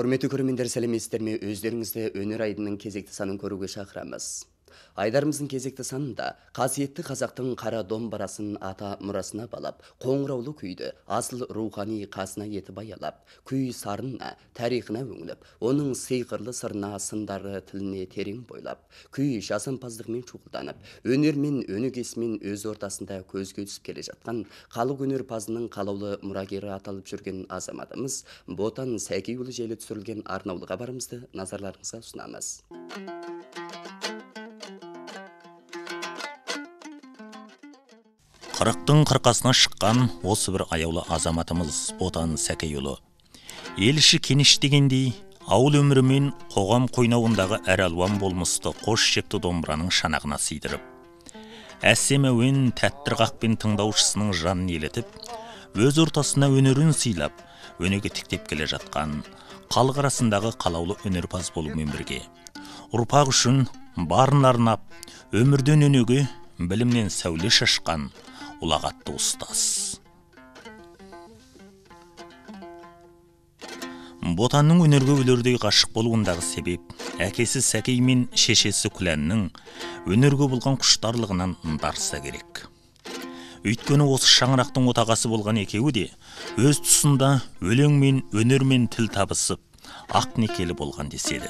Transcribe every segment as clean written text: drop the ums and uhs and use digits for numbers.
Құрметті көрермендер, сәлеметсіздерме? Өздеріңізді өнер айдының кезекті санын көруге шақырамыз. Айдарымыздың кезекті санында қасиетті қазақтың қара домбырасын ата мұрасына балап, қоңыраулы күйді асыл рухани қасына етіп аялап, күй сарына, тарихына өңіліп, оның сыйқырлы сырына, сындары тіліне терең бойлап, күй жасампаздығымен шұғылданып, өнер мен өнегесімен өз ортасында көзге түсіп келе жатқан халық өнерпазының қалаулы мұрагері аталып жүрген азаматымыз Ботан Сәкейұлы желі түсірілген арнаулы хабарымызды назарларыңызға ұсынамыз. Қырықтың қырқасына шыққан осы бір аяулы азаматымыз Ботан Сәкейұлы. Ел іші кеніш дегендей, ауыл өмірі мен қоғам қойнауындағы әр алуан болмысты қош шекті домбыраның шанағына сыйдырып, әсем әуен тәттірғақпен тыңдаушысының жанын елетіп, өз ортасына өнерін сыйлап, өнеге тіктеп келе жатқан халық арасындағы қалаулы өнерпаз болумен бірге, ұрпақ үшін барын арнап, өмірден өнеге, білімнен сәуле шашқан ұлағатты ұстаз. Ботанның өнерге өлердей ғашық болуындағы себеп әкесі Сәкей мен шешесі Күләннің өнерге болған құштарлығынан дарыса керек. Өйткені осы шаңырақтың отағасы болған екеуі де өз тұсында өлең мен өнер мен тіл табысып, ақ некелі болған деседі.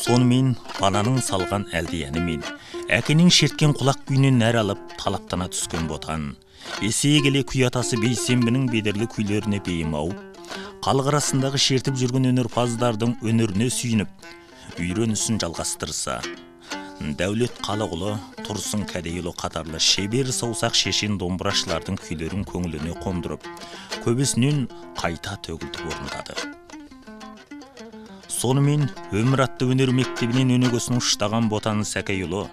Сонымен ананың салған әлдияны мен әкенің шерткен құлақ күйінен нәр алып талаптана түскен Ботан, есейе келе күй атасы Бейсенбінің бедерлі күйлеріне бейім ауып, халық арасындағы шертіп жүрген өнерпаздардың өнеріне сүйініп, үйренісін жалғастырса, Дәулет Қалығұлы, Тұрсын Кәдейұлы қатарлы шебер саусақ шешен домбырашылардың күйлерін көңіліне қондырып, көбесінен қайта төгілтіп орындады. Сонымен өмір атты өнер мектебінен өнегесін ұштаған Ботан Сәкейұлы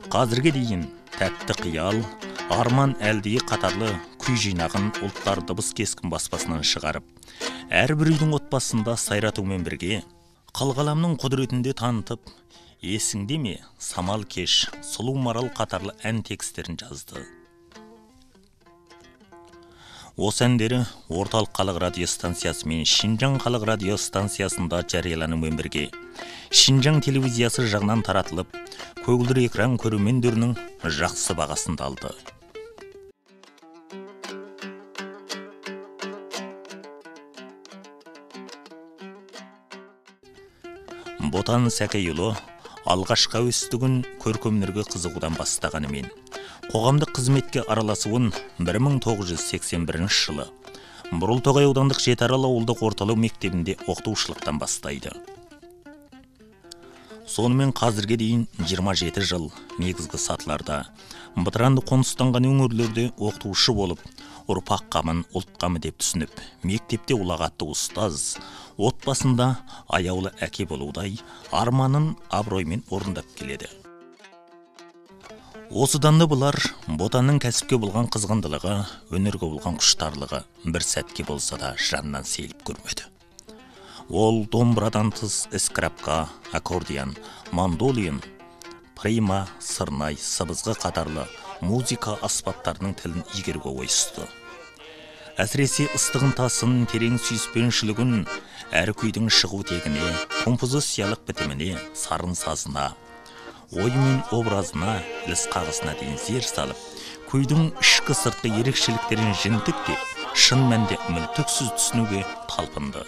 қазірге дейін тәтті қиял, арман әлдейі қатарлы күй жинағын ұлттар дыбыс кескін баспасынан шығарып, әрбір үйдің отбасында сайратумен бірге қалғаламның құдіретінде танытып, есіңде ме Самал кеш, Сұлу марал қатарлы ән текстерін жазды. Осы әндері орталық халық радиостанциясы мен Шинжаң халық радиостанциясында жарияланумен бірге Шинжаң телевизиясы жағынан таратылып, көгілдір экран көрермендерінің жақсы бағасын алды. Ботан Сәкейұлы алғашқы өстігін көркемдерге қызығудан бастағанымен, қоғамдық қызметке араласуын 1981 жылы Бұрылтоғай аудандық Жетарал ауылдық орталау мектебінде оқытушылықтан бастайды. Сонымен қазірге дейін 27 жыл негізгі сатыларда бытыранды қоныстанған өңірлерде оқытушы болып, ұрпақ қамын ұлт қамы деп түсініп, мектепте ұлағатты ұстаз, отбасында аяулы әке болудай арманын абыроймен орындап келеді. Осыдан да бұлар Ботанның кәсіпке болған қызғындылығы, өнерге болған құштарлығы бір сәтке болса да жаннан сейіліп көрмеді. Ол домбырадан тыс эскрапка, аккордеон, мандолин, прима, сырнай, сыбызғы қатарлы музыка аспаптарының тілін игеруге ойысты. Әсіресе ыстығын тасын, терең сүйіспеншілігін әр күйдің шығу тегіне, композициялық бітіміне, сарын сазына, ой мен образына, іліс қағысына дейін зер салып, күйдің ішкі сыртқы ерекшеліктерін жінтіктеп, шын мәнде мүлтіксіз түсінуге талпынды.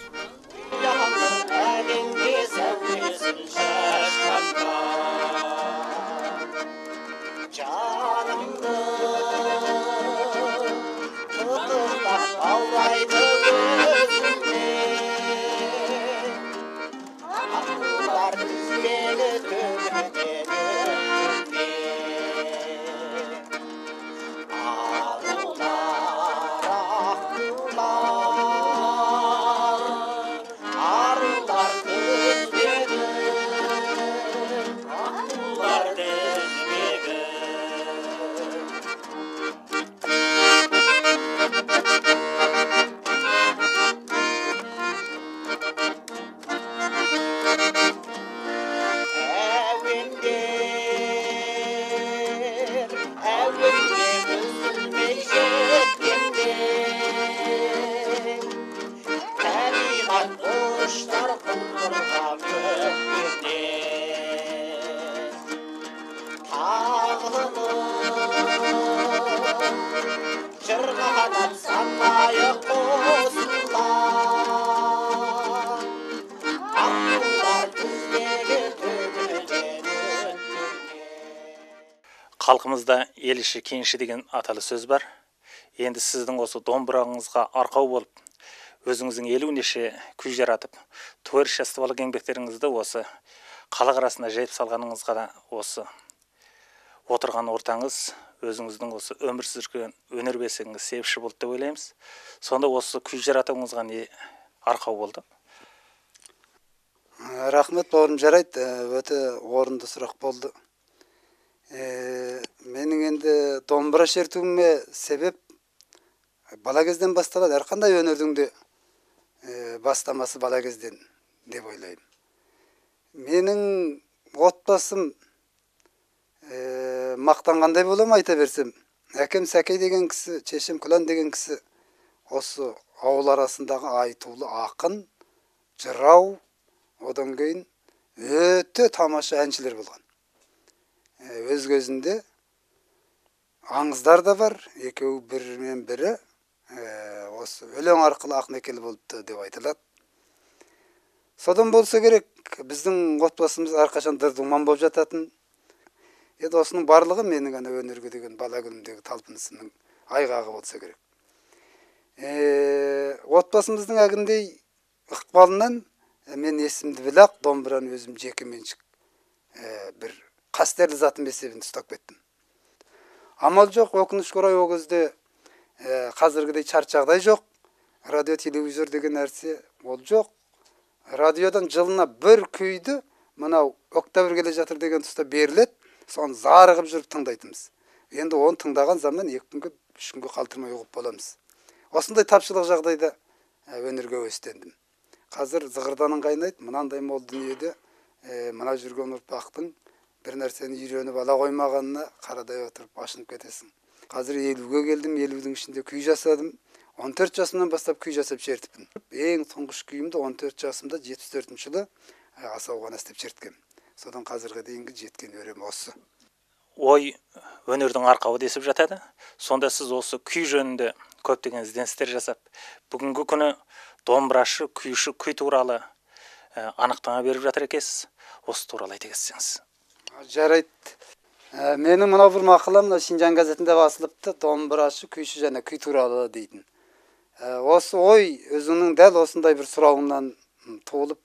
Халқымызда ел іші кең іші деген аталы сөз бар. Енді сіздің осы домбыраңызға арқау болып, өзіңіздің елу неше күй жаратып, творчестволық еңбектеріңізді осы халық арасына жайып салғаныңызға да осы отырған ортаңыз өзіңіздің осы өмір сүрген өнер бесігіңіз себепші болды деп ойлаймыз. Сонда осы күй жаратуыңызға не арқау болды? Рахмет, бауырым, жарайды. Өте орынды сұрақ болды. Менің енді домбыра шертуіме себеп бала кезден басталады. Әрқандай өнердің де бастамасы бала кезден деп ойлаймын. Менің отбасым мақтанғандай болам айта берсем. Әкем Сәкей деген кісі, шешем Күлән деген кісі осы ауыл арасындағы айтулы ақын, жырау, одан кейін өте тамаша әншілер болған. Өз кезінде аңыздар да бар, екеуі бірімен бірі осы өлең арқылы ақнекелі болыпты деп айтылады. Содан болса керек, біздің отбасымыз әрқашан дырдуман болып жататын. Енді осының барлығы менің ана өнерге деген бала күнімдегі талпынысымның айғағы болса керек. Отбасымыздың әгіндей ықпалынан мен есімді білақ домбыраны өзім жеке меншік бір қастерлі затым есебінде ұстап кеттім. Амал жоқ, өкінішке орай ол кезде қазіргідей шарт жағдай жоқ. Радио, телевизор деген нәрсе ол жоқ. Радиодан жылына бір күйді мынау октябрь келе жатыр деген тұста беріледі. Соны зарығып жүріп тыңдайтымыз. Енді оны тыңдаған zaman 2 күнге, 3 күнге қалтырмай ұғып боламыз. Осындай тапшылық жағдайда өнерге өстендім. Қазір зығырданың қайнайды, мынандай мол дүниеде мына жүрген ұрпақтың бір нәрсені үйреніп ала қоймағанына қарадай отырып ашынып кетесің. Қазір 50-ге келдім, 50-дің ішінде күй жасадым. 14 жасымнан бастап күй жасап шертіппін. Ең тұңғыш күйімді 14 жасымда 74 жылы асауған істеп шерткем. Содан қазірге дейінгі жеткен өрем осы. Ой өнердің арқауы десіп жатады. Сонда сіз осы күй жөнінде көптеген ізденістер жасап, бүгінгі күні домбырашы, күйші, күй туралы анықтама беріп жатыр екенсіз. Осы туралы айта кетсеңіз. Жарайды. Менің мынау бір мақалам Шинжан газетінде басылыпты, домбырашы, күйші және күй туралы дейтін. Осы ой өзінің дәл осындай бір сұрауынан туылып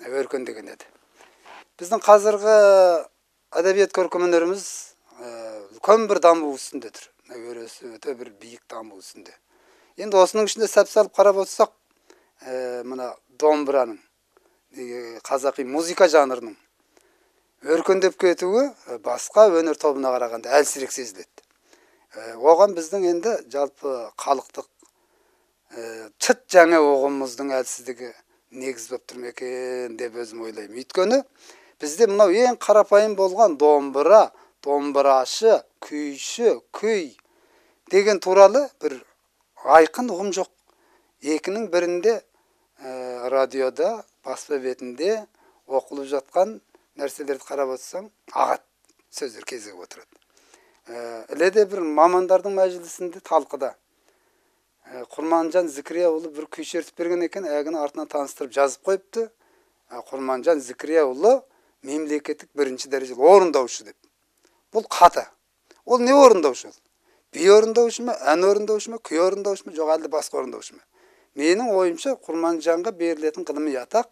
өркендеген еді. Біздің қазіргі әдебиет көркем өнеріміз үлкен бір даму үстінде тұр. Өресі өте бір биік даму үстінде. Енді осының ішінде сәп салып қарап отырсақ, мына домбыраның, қазақи музыка жанрының өркендеп кетуі басқа өнер тобына қарағанда әлсірек сезіледі. Оған біздің енді жалпы халықтық чыт жаңа оғымыздың әлсіздігі негіз болып тұр ма екен деп өзім ойлаймын. Өйткені бізде мынау ең қарапайым болған домбыра, домбырашы, күйші, күй деген туралы бір айқын ұғым жоқ. Екінің бірінде радиода, баспа бетінде оқылып жатқан нәрселерді қарап отырсаң, ағат сөздер кезігіп отырады. Іледе бір мамандардың мәжілісінде талқыда Құрманжан Зікірияұлы бір күй шертіп берген екен, әгіні артынан таныстырып жазып қойыпты. Құрманжан Зікірияұлы мемлекеттік бірінші дәрежелі орындаушы деп. Бұл қата. Ол не орындаушы? Би орындаушы ма, ән орындаушы ма, күй орындаушы ма, жоқ әлде басқа орындаушы ма? Менің ойымша Құрманжанға берілетін ғылыми атақ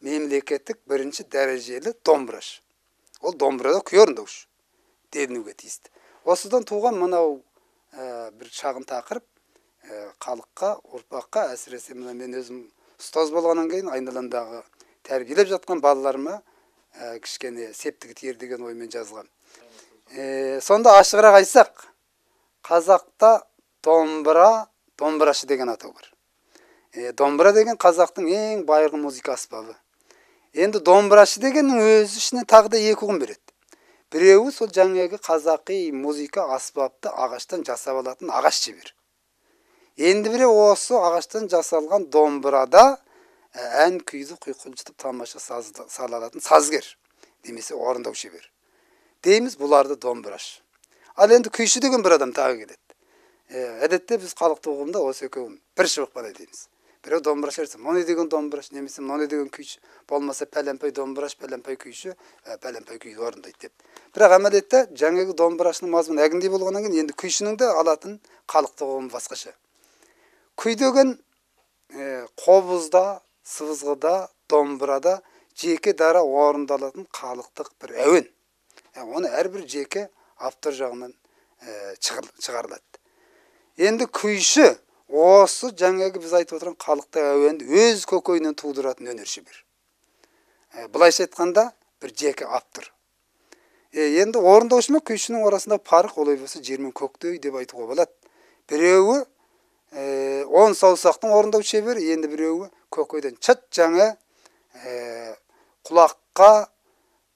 мемлекеттік бірінші дәрежелі домбырашы. Ол домбырада күй орындаушы делінуге тиісті. Осыдан туған мынау бір шағын тақырып халыққа, ұрпаққа, әсіресе мен өзім ұстаз болғаннан кейін айналамдағы тәрбиелеп жатқан балаларыма кішкене септігі тиер деген оймен жазылған. Сонда ашығырақ айтсақ, қазақта домбырашы деген атау бар. Домбыра деген қазақтың ең байырғы музыка аспабы. Енді домбырашы дегеннің өзі ішіне тағы да екі ұғым береді. Біреуі сол жаңағы қазақи музыка аспапты ағаштан жасап алатын ағаш шебер. Енді біреу осы ағаштан жасалған домбырада ән күйді құйқылжытып тамаша сала алатын сазгер, немесе орындау шебер. Дейміз, бұларды домбырашы. Ал енді күйші деген бір адам тағы келеді. Әдетте біз халықтық ұғымда осы екеуін бір шыбықпен айтамыз. бирөө домбыра шерсе моне деген домбыраш немесе моне деген күйші болмаса пәленпай домбыраш пәленпай күйші пәленпай күйді орындайды деп. Бірақ әмәлетте жаңағы домбырашының мазмұны әгіндей болғаннан кейін енді күйшінің де алатын халықтық ұғымы басқаша. Күй деген қобызда, сыбызғыда, домбырада жеке дара орындалатын халықтық бір әуен. Оны әрбір жеке автор жағынан шығарылады. Енді күйші осы жаңағы біз айтып отырған халықтық әуенді өз көкейінен тудыратын өнер шебер. Былайша айтқанда бір жеке автор. Енді орындаушы мен күйшінің арасында парық олай болса жер мен көктей деп айтуға болады. Біреуі 10 саусақтың орындау шебері, енді біреуі көкейден чыт жаңа құлаққа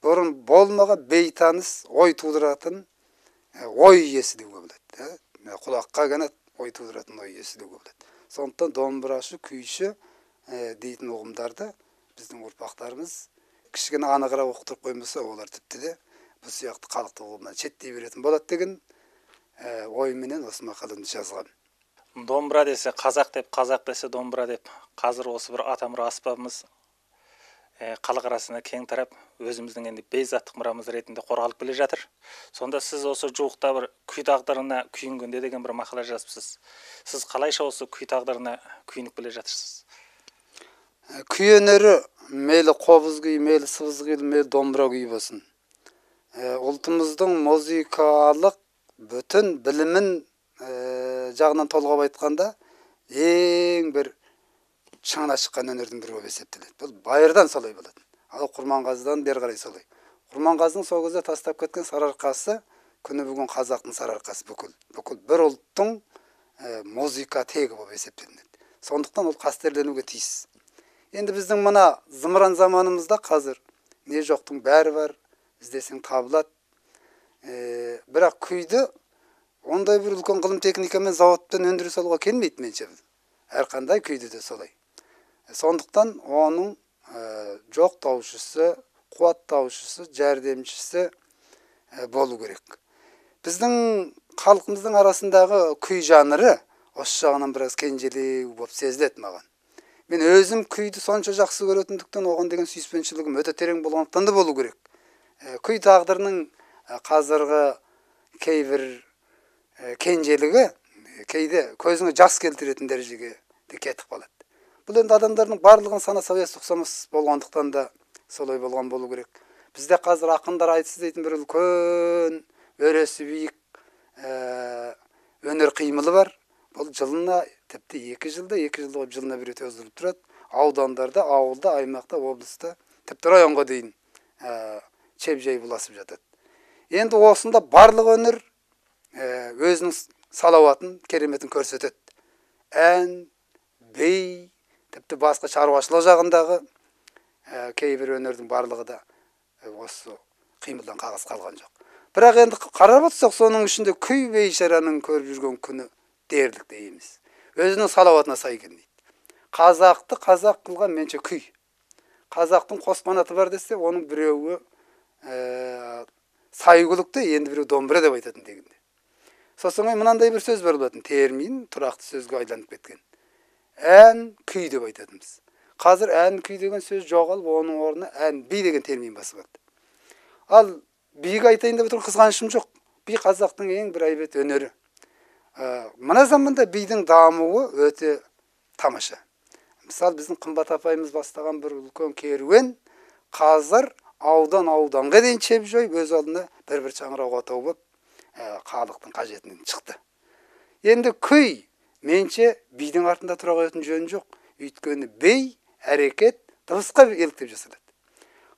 бұрын болмаға бейтаныс ой тудыратын ой иесі деуге болады. Құлаққа ғана ой тудыратын ой иесі деуге болады. Сондықтан домбырашы, күйші дейтін ұғымдарды біздің ұрпақтарымыз кішкене анығырақ оқытып қоймаса, олар тіпті де бұл сияқты халықтық ұғымнан шеттей беретін болады деген ойменен осы мақаланы жазған. Домбыра десе қазақ деп, қазақ десе домбыра деп, қазір осы бір атамұра аспабымыз халық арасында кең тарап, өзіміздің енді бейзаттық мұрамыз ретінде қорғалып келе жатыр. Сонда сіз осы жуықта бір күй тағдырына күйінгенде деген бір мақала жазыпсыз. Сіз қалайша осы күй тағдырына күйініп келе жатырсыз? Күй өнері мейлі қобыз күй, мейлі сыбыз күй, мейлі домбыра күй болсын. Ұлтымыздың музыкалық бүтін білімін жағынан толғап айтқанда ең бір шаңына шыққан өнердің бірі болып есептеледі. Бұл байырдан солай болады. Ал Құрманғазыдан бері қарай солай. Құрманғазының сол кезде тастап кеткен сарыарқасы күні бүгін қазақтың сарыарқасы бүкіл бір ұлттың музыка тегі болып есептелінеді. Сондықтан ол қастерленуге тиіс. Енді біздің мына зымыран заманымызда қазір не жоқтың бәрі бар, іздесең табылады. Бірақ күйді ондай бір үлкен ғылым техникамен зауытпен өндіре салуға келмейді менше. Әрқандай күйді де солай. Сондықтан оның жоқтаушысы, қуаттаушысы, жәрдемшісі болу керек. Біздің халқымыздың арасындағы күй жанры осы жағынан біраз кенжелеу болып сезіледі маған. Мен өзім күйді сонша жақсы көретіндіктен оған деген сүйіспеншілігім өте терең болғандықтан да болу керек. Күй тағдырының қазіргі кейбір кенжелігі кейде көзіңе жас келтіретін дәрежеге де кетіп қалады. Бұл енді адамдардың барлығын сана сауясы ұқсамас болғандықтан да солай болған болу керек. Бізде қазір ақындар айтысы дейтін бір үлкен өресі биік өнер қимылы бар. Бұл жылына тіпті 2 жылда жылына бір рет өздіріп тұрады. Аудандарда, ауылда, аймақта, облыста, тіпті районға дейін чеп-жай бұласып жатады. Енді осында барлық өнер өзінің салауатын, кереметін көрсетеді. Ән, бей, тіпті басқа шаруашылық жағындағы кейбір өнердің барлығы да осы қимылдан қағаз қалған жоқ. Бірақ енді қарап отырсақ, соның ішінде күй бейшараның көріп жүрген күні дерлік дейміз. Өзінің салауатына сай келмейді. Қазақты қазақ қылған менше күй. Қазақтың қоспанаты бар десе, оның біреуі сайгүлікті, енді біреу домбыра деп айтатын дегенде. Сосын мынандай бір сөз бар болатын, термин тұрақты сөзге айланып кеткен. Ән, күй деп айтатынбыз. Қазір ән, күй деген сөз жоғалып, оның орнына ән, би деген термин басып алды. Ал биге айтайын деп отырған қызғанышым жоқ. Би қазақтың ең бір әйбет өнері. Мына заманда бидің дамуы өте тамаша. Мысалы, біздің Қымбат апайымыз бастаған бір үлкен керуен қазір ауданға дейін чеп жойып, өз алдына бір шаңырақ отау болып, халықтың қажетінен шықты. Енді күй менше бидің артында тұра қоятын жөн жоқ. Өйткені бей, әрекет, дыбысқа еліктеп жасалады.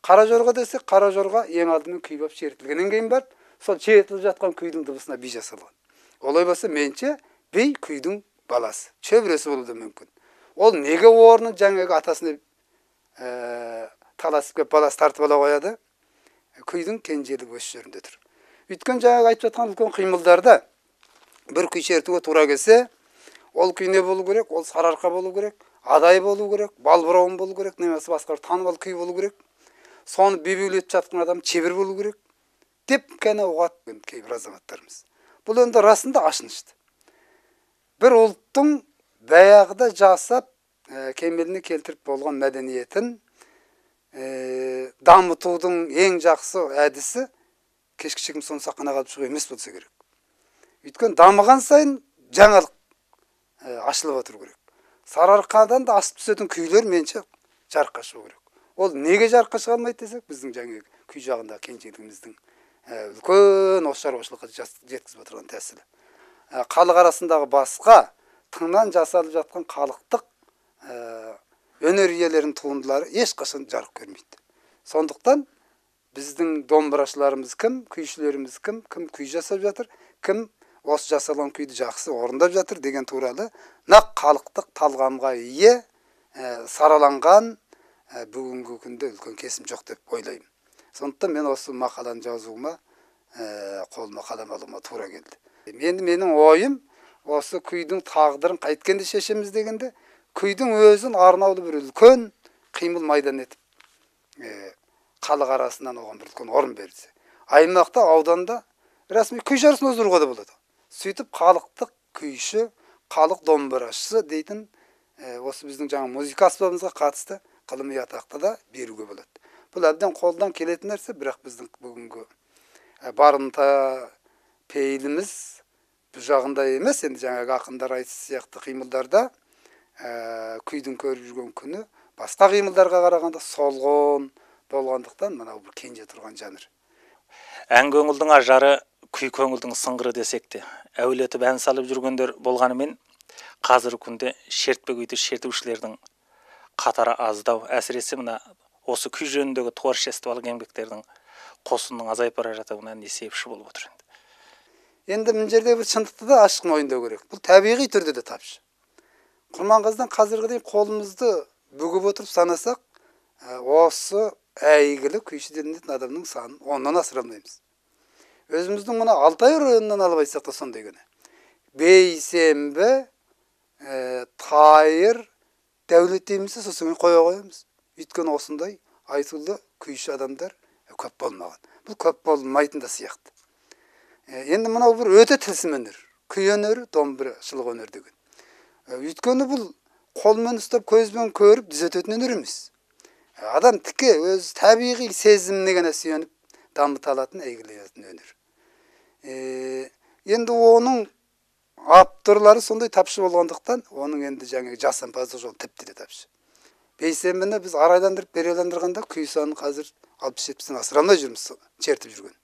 Қара жорға десе, қара жорға ең алдымен күй болып шертілгеннен кейін барып, сол шертіліп жатқан күйдің дыбысына би жасалған. Олай болса менше бей күйдің баласы, шөбіресі болуы да мүмкін. Ол неге орны жаңағы атасына таласып кеп баласы тартып ала қояды? Күйдің кенжелігі өз жерінде тұр. Өйткені жаңағы айтып жатқан үлкен қимылдарда бір күй шертуге тура келсе, ол күй не болу керек? Ол сарыарқа болу керек, адай болу керек, балбырауын болу керек, немесе басқа танымал күй болу керек. Соны бебеулетіп жатқан адам чебір болу керек деп кәне ұғады кейбір азаматтарымыз. Бұл енді расында ашынышты. Бір ұлттың баяғыда жасап кемеліне келтіріп болған мәдениетін дамытудың ең жақсы әдісі кешкі соны сақана қалып шығу емес болса керек. Өйткені дамыған сайын жаңалық ашылып отыру керек. Сарыарқадан да асып түсетін күйлер менше жарыққа шығу керек. Ол неге жарыққа шыға алмайды десек, біздің жаңағы күй жағында кенжелігіміздің үлкен осы шаруашылыққа жеткізіп отырған тәсілі. Халық арасындағы басқа тыңнан жасалып жатқан халықтық өнер иелерінің туындылары ешқашан жарық көрмейді. Сондықтан біздің домбырашыларымыз кім, күйшілеріміз кім күй жасап жатыр, кім осы жасалған күйді жақсы орындап жатыр деген туралы нақ халықтық талғамға ие сараланған бүгінгі күнде үлкен кесім жоқ деп ойлаймын. Сондықтан мен осы мақаланы жазуыма қолыма қалам алуыма тура келді. Менің ойым осы күйдің тағдырын қайткенде шешеміз дегенде, күйдің өзін арнаулы бір үлкен қимыл майдан етіп халық арасынан оған бір үлкен орын берілсе. Аймақта, ауданда рәсми күй жарысын өздіруға да болады. Сөйтіп халықтық күйші, халық домбырашысы дейтін осы біздің жаңа музыка аспабымызға қатысты ғылыми атақты да беруге болады. Бұл әбден қолдан келетін нәрсе, бірақ біздің бүгінгі барымта пейіліміз бұл жағында емес. Енді жаңағы ақындар айтысы сияқты қимылдарда күйдің көріп жүрген күні басқа қимылдарға қарағанда солғын болғандықтан мынау бір кенже тұрған жанр. Ән көңілдің ажары, күй көңілдің сыңғыры десек те, әуелетіп ән салып жүргендер болғанымен, қазіргі күнде шертпе күйді шертушілердің қатары аздау. Әсіресе мына осы күй жөніндегі творчестволық еңбектердің қосынның азайып бара жатуына не себепші болып отыр енді. Енді мына жерде бір шындықты да ашық мойындау керек. Бұл табиғи түрде де тапшы. Құрманғазыдан қазіргідей қолымызды бүгіп отырып санасақ, осы әйгілі күйші делінетін адамның санын оннан асыра алмаймыз. Өзіміздің мына Алтай районынан алып айтсақ та сондай күні. Бейсенбі, Тайыр, Дәулет дейміз, сосын қоя қоямыз. Өйткені осындай айтулы күйші адамдар көп болмаған. Бұл көп болмайтын да сияқты. Енді мынау бір өте тылсым өнер. Күй өнері, домбырашылық өнер деген. Өйткені бұл қолмен ұстап, көзбен көріп, дүзететін өнер емес. Адам тіке өз табиғи сезіміне ғана сүйеніп дамыта алатын әйгілейтін өнер. Енді оның авторлары сондай тапшы болғандықтан, оның енді жаңағы жасампаздық жолы тіпті де тапшы. Бейсенбіні біз арайландырып, береландырғанда күй санын қазір 60-70-тен асыра алмай жүрміз, чертіп жүрген.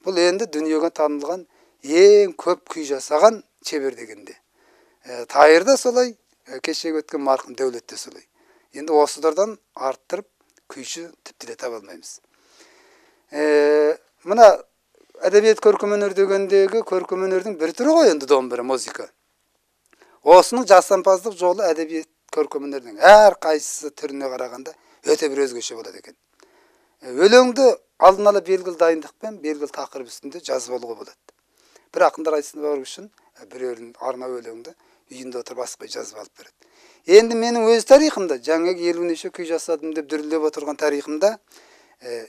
Бұл енді дүниеге танылған ең көп күй жасаған шебер дегенде. Тайыр да солай, кешегі өткен марқұм Дәулет те солай. Енді осылардан арттырып күйші тіпті де таба алмаймыз. Мына әдебиет көркем өнер дегендегі көркем өнердің бір түрі ғой енді домбыра, музыка. Осының жасампаздық жолы әдебиет көркем өнердің әр қайсысы түріне қарағанда өте бір өзгеше болады екен. Өлеңді алдын ала белгілі дайындықпен, белгілі тақырып үстінде жазып алуға болады. Бір ақындар айтсын бар үшін біреудің арнау өлеңді үйінде отырып асықпай жазып алып береді. Енді менің өз тарихымда, жаңағы 50 неше күй жасадым деп дүрлеп отырған тарихымда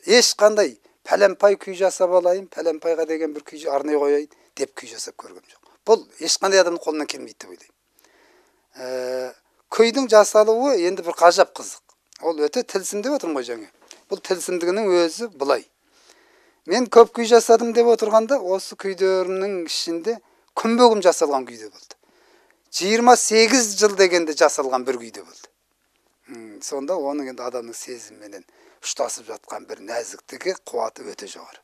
ешқандай пәленпай күй жасап алайын, пәленпайға деген бір күй арнай қояйын деп күй жасап көргем жоқ. Бұл ешқандай адамның қолынан келмейді деп ойлаймын. Күйдің жасалуы енді бір ғажап қызық. Ол өте тылсым деп отырмын ғой жаңа. Бұл тылсымдығының өзі бұлай. Мен көп күй жасадым деп отырғанда, осы күйдерімнің ішінде күнбе-күн жасалған күйде болды. 28 жыл дегенде жасалған бір күйде болды. Сонда оның енді адамның сезіміменен ұштасып жатқан бір нәзіктігі, қуаты өте жоғары.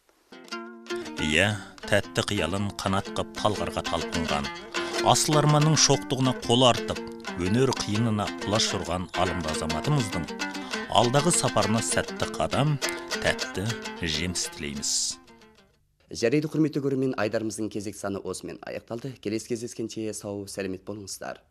Иә, тәтті қиялын қанат қып талғарға талпынған, асыл арманның шоқтығына қол артып, өнер қиынына құлаш ұрған алымды азаматымыздың алдағы сапарына сәтті қадам, тәтті жеміс тілейміз. Жарайды құрметті көрермен, айдарымыздың кезек саны осымен аяқталды. Келесі кездескенше сау, сәлемет болыңыздар.